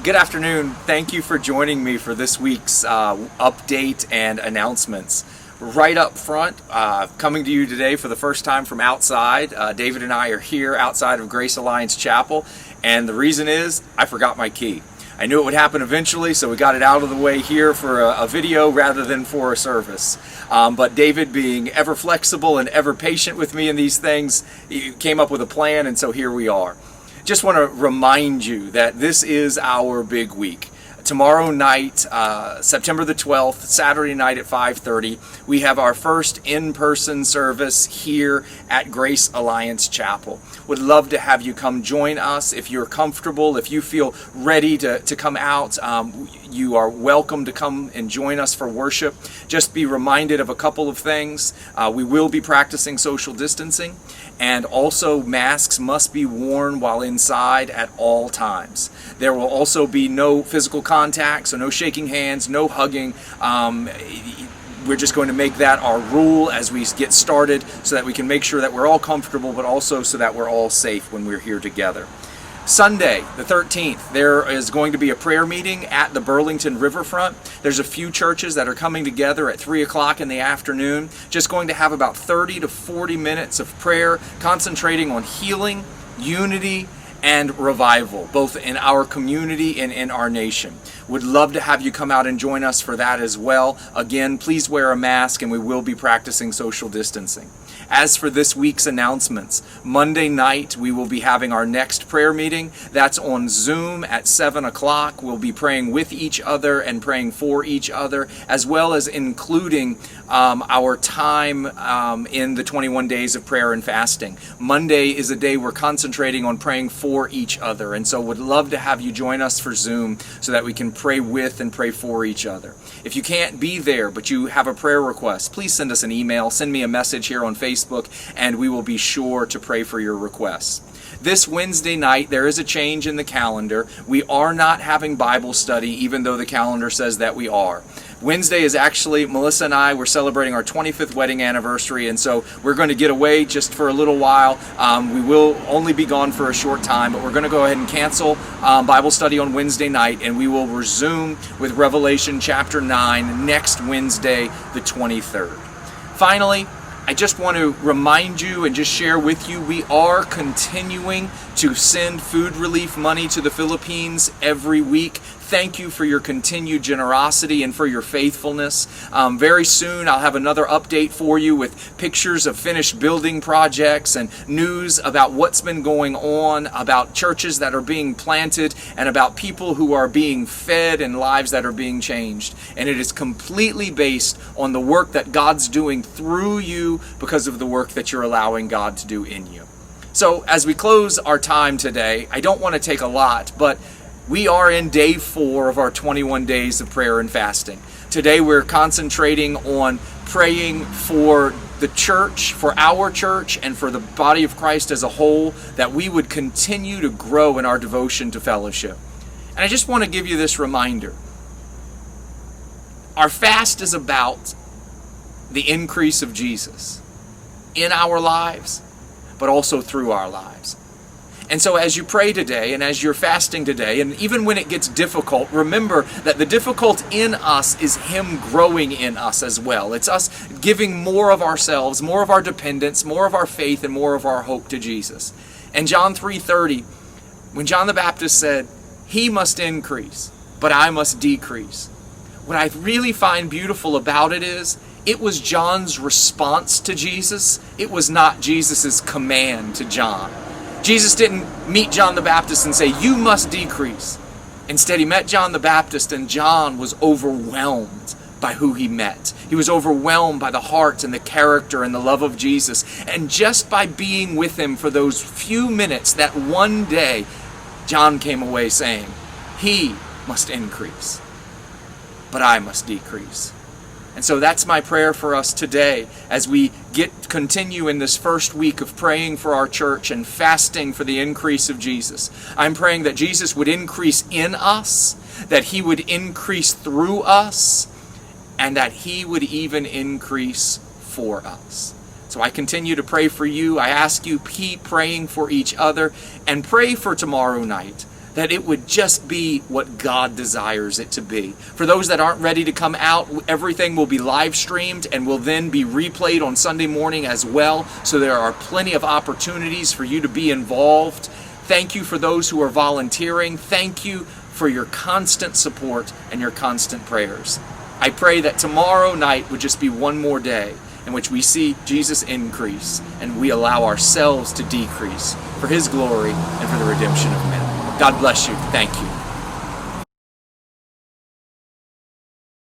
Good afternoon. Thank you for joining me for this week's update and announcements. Right up front, coming to you today for the first time from outside. David and I are here outside of Grace Alliance Chapel, and the reason is I forgot my key. I knew it would happen eventually, so we got it out of the way here for a video rather than for a service. But David, being ever flexible and ever patient with me in these things, he came up with a plan, and so here we are. Just want to remind you that this is our big week. Tomorrow night, September the 12th, Saturday night at 5:30, we have our first in-person service here at Grace Alliance Chapel. Would love to have you come join us. If you're comfortable, if you feel ready to come out, you are welcome to come and join us for worship. Just be reminded of a couple of things. We will be practicing social distancing, and also masks must be worn while inside at all times. There will also be no physical contact, so no shaking hands, no hugging. We're just going to make that our rule as we get started so that we can make sure that we're all comfortable, but also so that we're all safe when we're here together. Sunday, the 13th, there is going to be a prayer meeting at the Burlington Riverfront. There's a few churches that are coming together at 3 o'clock in the afternoon. Just going to have about 30 to 40 minutes of prayer, concentrating on healing, unity, and revival, both in our community and in our nation. Would love to have you come out and join us for that as well. Again, please wear a mask, and we will be practicing social distancing. As for this week's announcements, Monday night we will be having our next prayer meeting. That's on Zoom at 7 o'clock. We'll be praying with each other and praying for each other, as well as including our time in the 21 days of prayer and fasting. Monday is a day we're concentrating on praying for each other, and so would love to have you join us for Zoom so that we can pray with and pray for each other. If you can't be there but you have a prayer request, please send us an email, send me a message here on Facebook, and we will be sure to pray for your requests. This Wednesday night, there is a change in the calendar. We are not having Bible study, even though the calendar says that we are. Wednesday is actually, Melissa and I, we're celebrating our 25th wedding anniversary, and so we're going to get away just for a little while. We will only be gone for a short time, but we're going to go ahead and cancel Bible study on Wednesday night, and we will resume with Revelation chapter 9 next Wednesday, the 23rd. Finally, I just want to remind you and just share with you, we are continuing to send food relief money to the Philippines every week. Thank you for your continued generosity and for your faithfulness. Very soon I'll have another update for you with pictures of finished building projects and news about what's been going on, about churches that are being planted, and about people who are being fed and lives that are being changed. And it is completely based on the work that God's doing through you because of the work that you're allowing God to do in you. So as we close our time today, I don't want to take a lot, but we are in day 4 of our 21 days of prayer and fasting. Today we're concentrating on praying for the church, for our church, and for the body of Christ as a whole, that we would continue to grow in our devotion to fellowship. And I just want to give you this reminder. Our fast is about the increase of Jesus in our lives, but also through our lives. And so as you pray today and as you're fasting today, and even when it gets difficult, remember that the difficult in us is Him growing in us as well. It's us giving more of ourselves, more of our dependence, more of our faith, and more of our hope to Jesus. And John 3:30, when John the Baptist said, "He must increase, but I must decrease," what I really find beautiful about it is, it was John's response to Jesus. It was not Jesus' command to John. Jesus didn't meet John the Baptist and say, "You must decrease." Instead, He met John the Baptist, and John was overwhelmed by who he met. He was overwhelmed by the heart and the character and the love of Jesus. And just by being with Him for those few minutes, that one day, John came away saying, "He must increase, but I must decrease." And so that's my prayer for us today as we continue in this first week of praying for our church and fasting for the increase of Jesus. I'm praying that Jesus would increase in us, that He would increase through us, and that He would even increase for us. So I continue to pray for you. I ask you, keep praying for each other, and pray for tomorrow night. that it would just be what God desires it to be. For those that aren't ready to come out, everything will be live streamed and will then be replayed on Sunday morning as well. So there are plenty of opportunities for you to be involved. Thank you for those who are volunteering. Thank you for your constant support and your constant prayers. I pray that tomorrow night would just be one more day in which we see Jesus increase and we allow ourselves to decrease for His glory and for the redemption of men. God bless you. Thank you.